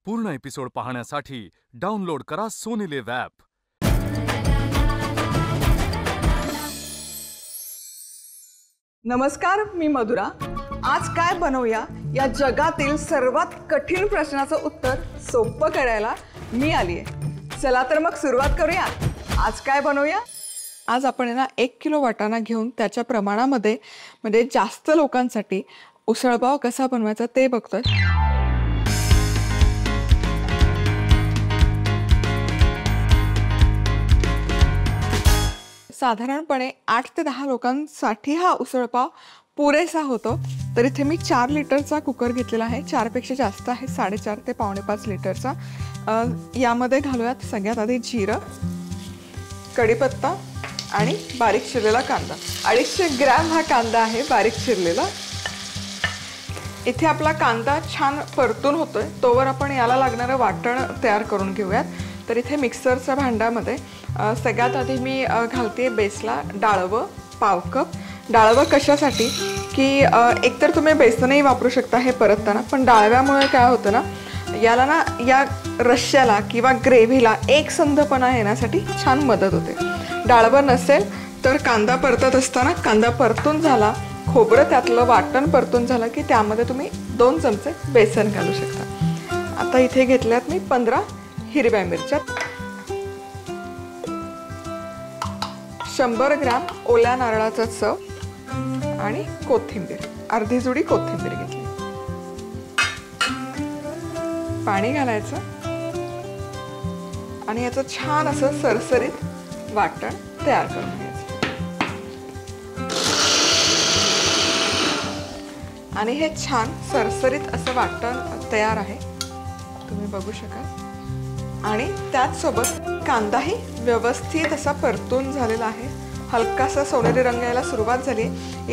पूर्ण एपिसोड पाहण्यासाठी डाउनलोड करा सोनी लिव्ह ॲप। नमस्कार, मी मधुरा। आज काय बनवूया या जगातील सर्वात कठीण प्रश्नाचं उत्तर सोपं करायला मी आली आहे। चला तर मग सुरुवात करूया। आज काय बनवूया? आज आपण ना 1 किलो वाटाणा घेऊन त्याच्या प्रमाणामध्ये म्हणजे जास्त लोकांसाठी उसळपाव कसा बनवायचा ते बघतोय। साधारणपणे 8 ते 10 लोकांसाठी हा उसळपाव पुरेसा होतो। तर इथे मी 4 लिटरचा कुकर घेतलेला आहे। 4 पेक्षा जास्त आहे, 4.5 ते 5.5 लिटरचा। यामध्ये घालूयात सगळ्यात आधी जिरं, कढीपत्ता आणि बारीक चिरलेला कांदा। 250 ग्रॅम हा कांदा आहे बारीक चिरलेला। इथे आपला कांदा छान परतून होतोय तोवर आपण याला लागणारं वाटण तयार करून घेऊयात। तर इथे मिक्सरच्या भांड्यामध्ये सगळ्यात आधी मी घालते बेसला डाळवं पाव कप। डाळवं कशासाठी की एकतर तुम्ही बेसनही वापरू शकता हे परतताना, पण डाळव्यामुळे काय होतं ना, याला ना या रश्श्याला किंवा ग्रेव्हीला एक संधपणा येण्यासाठी छान मदत होते। डाळवं नसेल तर कांदा परतत असताना कांदा परतून झाला, खोबरं त्यातलं वाटण परतून झालं की त्यामध्ये तुम्ही 2 चमचे बेसन घालू शकता। आता इथे घेतल्यात मी 15 हिरव्या मिरच्या, 100 ग्रॅम ओल्या नारळाचा चव आणि कोथिंबीर, अर्धी जुडी कोथिंबीर घेतली। पाणी घालायचं आणि याचं छान असं सरसरीत वाटण तयार करून घ्यायचं। आणि हे छान सरसरीत असं वाटण तयार आहे, तुम्ही बघू शकाल। आणि त्याचसोबत कांदाही व्यवस्थित असा परतून झालेला आहे, हलकासा सोनेरी रंग यायला सुरुवात झाली।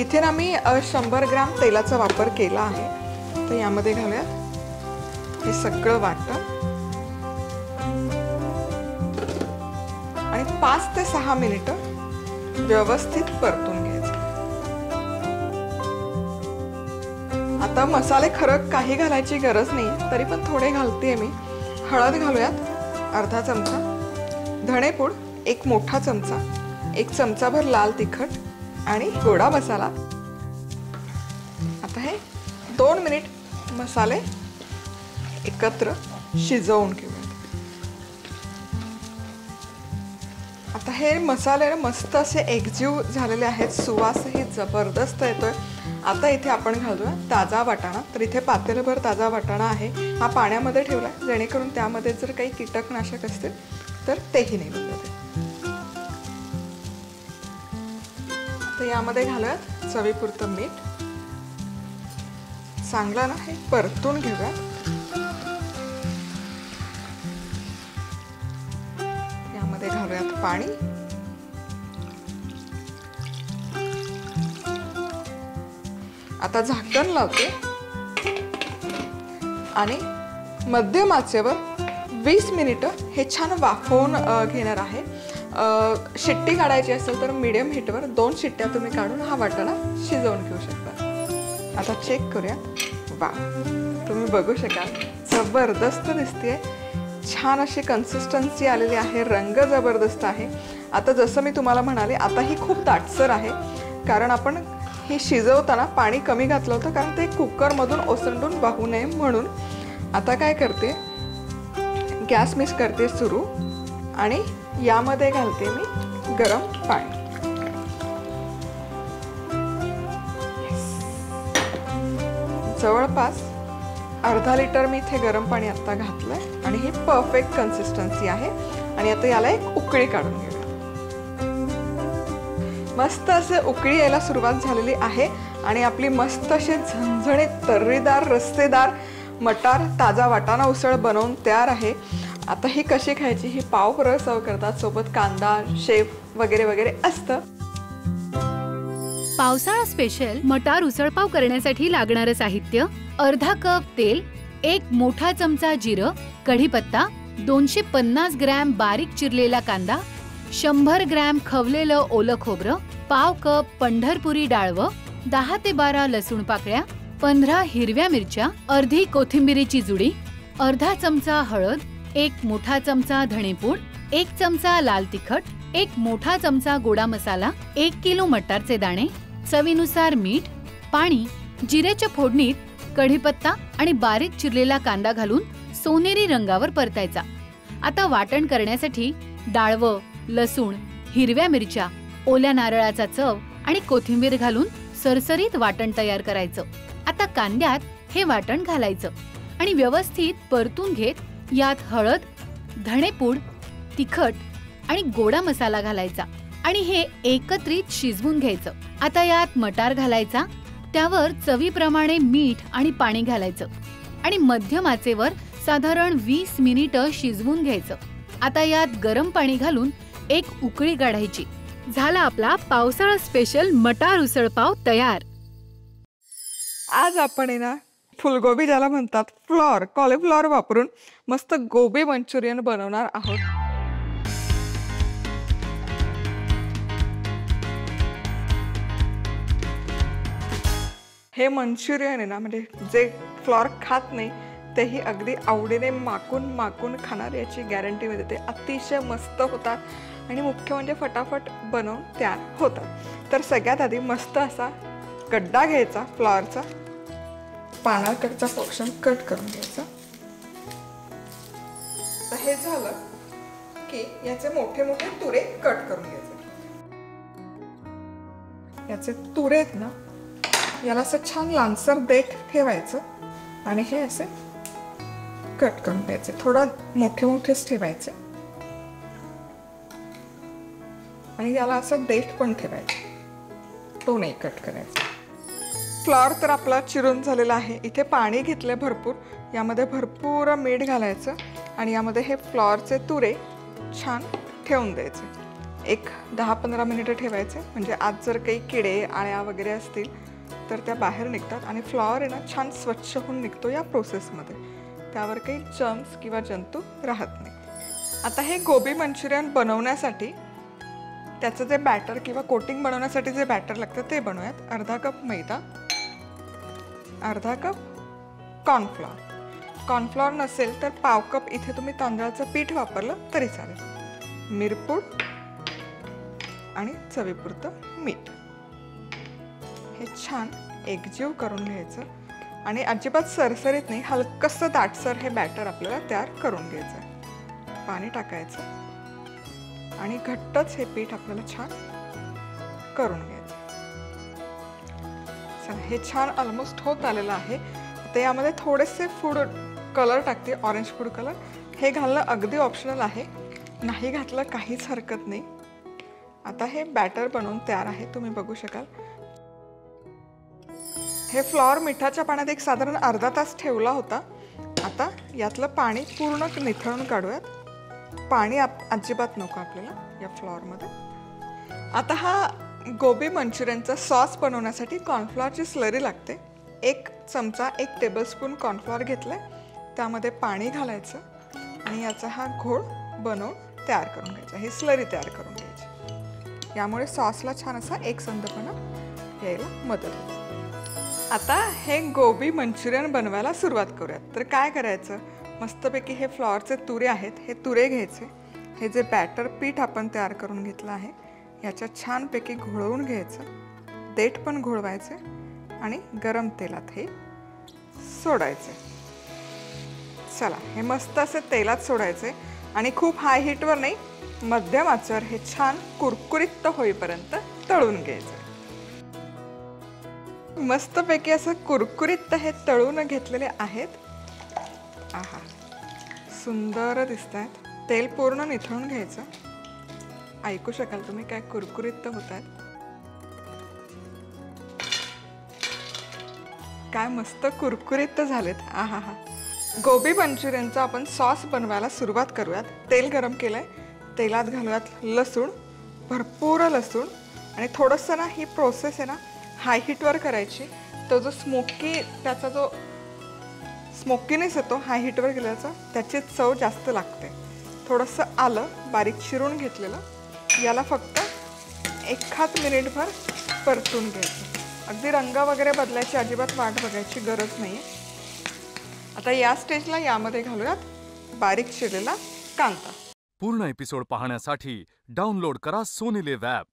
इथे ना मी 100 ग्रॅम तेलाचा वापर केला आहे। तर यामध्ये घालूयात हे सगळं वाटण आणि 5 ते 6 मिनिटं व्यवस्थित परतून घ्यायचं। आता मसाले खरं काही घालायची गरज नाही, तरी पण थोडे घालते मी। हळद घालूयात अर्धा चमचा, धणेपूड 1 मोठा चमचा, 1 चमचाभर लाल तिखट आणि गोडा मसाला। आता हे 2 मिनिट मसाले एकत्र शिजवून घेऊयात। आता हे मसाले मस्त असे एकजीव झालेले आहेत, सुवासही जबरदस्त येतोय। आता इथे आपण घालूया ताजा वाटाणा। तर इथे पातेलभर ताजा वाटाणा आहे, हा पाण्यामध्ये ठेवला जेणेकरून त्यामध्ये जर काही कीटकनाशक असतील तर तेही निघून जाते। तर यामध्ये घालूयात चवीपुरतं मीठ, चांगलं ना हे परतून घेऊया। यामध्ये घालूयात पाणी आता झाकण लावते आणि मध्यम आचेवर 20 मिनिटं हे छान वाफवून घेणार आहे। शिट्टी काढायची असेल तर मीडियम हीटवर 2 शिट्ट्या तुम्ही काढून हा वाटाणा शिजवून घेऊ शकता। आता चेक करूया। वा, तुम्ही बघू शकाल जबरदस्त दिसते, छान अशी कन्सिस्टन्सी आलेली आहे, रंग जबरदस्त आहे। आता जसं मी तुम्हाला म्हणाले, आता ही खूप दाटसर आहे कारण आपण हे शिजवताना पाणी कमी घातलं होतं, कारण ते कुकरमधून ओसंडून वाहू नये म्हणून। आता काय करते, गॅस मिक्स करते सुरू आणि यामध्ये घालते मी गरम पाणी। जवळपास अर्धा लिटर मी इथे गरम पाणी आता घातलंय आणि ही परफेक्ट कन्सिस्टन्सी आहे। आणि आता याला एक उकळी काढून घेऊया। मस्त असे उकळी यायला सुरुवात झालेली आहे आणि आपली मस्त असे झणझणीत तर्रीदार रस्सेदार मटार ताजा वाटाणा उसळ बनवून तयार आहे। आता ही कशी खायची, ही पाव बरोबर सर्व करतात, सोबत कांदा शेव वगैरे वगैरे असतं। पावसाळा स्पेशल मटार उसळपाव करण्यासाठी लागणारं साहित्य: अर्धा कप तेल, 1 मोठा चमचा जिरं, कढीपत्ता, 250 ग्रॅम बारीक चिरलेला कांदा, 100 ग्रॅम खवलेलं ओलं खोबरं, पाव कप पंढरपुरी डाळवं, 10 ते 12 लसूण पाकळ्या, 15 हिरव्या मिरच्या, अर्धी कोथिंबीरीची जुडी, अर्धा चमचा हळद, 1 मोठा चमचा धणेपूड, 1 चमचा लाल तिखट, 1 मोठा चमचा गोडा मसाला, 1 किलो मटारचे दाणे, चवीनुसार मीठ, पाणी, जिऱ्याच्या फोडणीत कढीपत्ता आणि बारीक चिरलेला कांदा घालून सोनेरी रंगावर परतायचा. आता वाटण करण्यासाठी डाळवं, लसूण, हिरव्या मिरच्या, ओल्या नारळाचा चव आणि कोथिंबीर घालून सरसरीत वाटण तयार करायचं. आता कांद्यात हे वाटण घालायचं आणि व्यवस्थित परतून घेत यात हळद, धणेपूड, तिखट आणि गोडा मसाला घालायचा आणि हे एकत्रित शिजवून घ्यायचं. आता यात मटार घालायचा, त्यावर चवीप्रमाणे मीठ आणि पाणी घालायचं आणि मध्यम आचेवर साधारण 20 मिनिटं शिजवून घ्यायचं. आता यात गरम पाणी घालून एक उकळी काढायची. झाला आपला पावसाळा स्पेशल मटार उसळपाव तयार. आज आपण आहे ना फुलगोबी ज्याला म्हणतात फ्लॉर, कॉलीफ्लॉवर वापरून मस्त गोबी मंचुरियन बनवणार आहोत. हे मंचुरियन आहे ना, म्हणजे जे फ्लॉर खात नाही तेही अगदी आवडीने माकून माकून खाणार याची गॅरंटी मी देते. अतिशय मस्त होतात आणि मुख्य म्हणजे फटाफट बनवून तयार होतात. तर सगळ्यात आधी मस्त असा गड्डा घ्यायचा फ्लॉरचा, पानाकडचा पोर्शन कट करून घ्यायचा. तर हे झालं की याचे मोठे मोठे तुरे कट करून घ्यायचे. याचे तुरे आहेत ना, याला असं छान लांबसर देठ ठेवायचं आणि हे असे कट करून घ्यायचे. थोडा मोठे मोठेच ठेवायचे आणि याला असं देठ पण ठेवायचे, तो नाही कट करायचा. फ्लॉर तर आपला चिरून झालेला आहे. इथे पाणी घेतले भरपूर, यामध्ये भरपूर मीठ घालायचं आणि यामध्ये हे फ्लॉरचे तुरे छान ठेवून द्यायचे. एक 10-15 मिनिटं ठेवायचे, म्हणजे आज जर काही किडे आळ्या वगैरे असतील तर त्या बाहेर निघतात आणि फ्लॉर आहे ना छान स्वच्छ होऊन निघतो या प्रोसेसमध्ये. त्यावर काही जर्म्स किंवा जंतू राहत नाही. आता हे गोबी मंचुरियन बनवण्यासाठी त्याचं जे बॅटर किंवा कोटिंग बनवण्यासाठी जे बॅटर लागतं ते बनवूयात. अर्धा कप मैदा, अर्धा कप कॉर्नफ्लॉर. कॉर्नफ्लॉर नसेल तर पाव कप इथे तुम्ही तांदळाचं पीठ वापरलं तरी चालेल. मिरपूड आणि चवीपुरतं मीठ. हे छान एकजीव करून घ्यायचं आणि अजिबात सरसरीत नाही, हलकंसं दाटसर हे बॅटर आपल्याला तयार करून घ्यायचं. पाणी टाकायचं आणि घट्टच हे पीठ आपल्याला छान करून घ्यायचं. चला, हे छान ऑलमोस्ट होत आलेलं आहे. आता यामध्ये थोडेसे फूड कलर टाकते, ऑरेंज फूड कलर. हे घालणं अगदी ऑप्शनल आहे, नाही घातलं काहीच हरकत नाही. आता हे बॅटर बनवून तयार आहे, तुम्ही बघू शकाल. हे फ्लॉर मिठाच्या पाण्यात एक साधारण अर्धा तास ठेवला होता. आता यातलं पाणी पूर्ण निथळून काढूयात. पाणी अजिबात नको आपल्याला या फ्लॉरमध्ये. आता हा गोबी मंचुरियनचा सॉस बनवण्यासाठी कॉर्नफ्लॉरची स्लरी लागते. 1 चमचा 1 टेबलस्पून कॉर्नफ्लॉर घेतलं, त्यामध्ये पाणी घालायचं आणि याचा हा घोळ बनवून तयार करून घ्यायचा. ही स्लरी तयार करून घ्यायची. यामुळे सॉसला छान असा एकसंधपणा यायला मदत होते. आता हे गोबी मंचुरियन बनवायला सुरुवात करूयात. तर काय करायचं, मस्तपैकी हे फ्लॉरचे तुरे आहेत, हे तुरे घ्यायचे. हे जे बॅटर पीठ आपण तयार करून घेतलं आहे याच्यात छानपैकी घोळवून घ्यायचं. देठ पण घोळवायचे आणि गरम तेलात हे सोडायचे. चला, हे मस्त असे तेलात सोडायचे आणि खूप हाय हीटवर नाही, मध्यम आचेवर हे छान कुरकुरीत होईपर्यंत तळून घ्यायचं. मस्तपैकी असं कुरकुरीत हे तळून घेतलेले आहेत. आहा, सुंदर दिसत आहेत. तेल पूर्ण निथळून घ्यायचं. ऐकू शकाल तुम्ही काय कुरकुरीत होत आहेत. काय मस्त कुरकुरीत झालेत. आहा हा. गोबी मंचुरियनचा आपण सॉस बनवायला सुरुवात करूयात. तेल गरम केलंय, तेलात घालूयात लसूण, भरपूर लसूण. आणि थोडंसं ना ही प्रोसेस आहे ना हाय हीटवर करायची. तो जो त्याचा जो स्मोकीनेस येतो हाय हीटवर केल्याचा, त्याची चव जास्त लागते. थोडंसं आलं बारीक चिरून घेतलेलं, याला फक्त 1 मिनिटभर परतून घ्यायचं. अगदी रंग वगैरे बदलायची अजिबात वाट बघायची गरज नाही आहे. आता या स्टेजला यामध्ये घालूयात बारीक चिरलेला कांदा. पूर्ण एपिसोड पाहण्यासाठी डाउनलोड करा सोनी लिव्ह ॲप.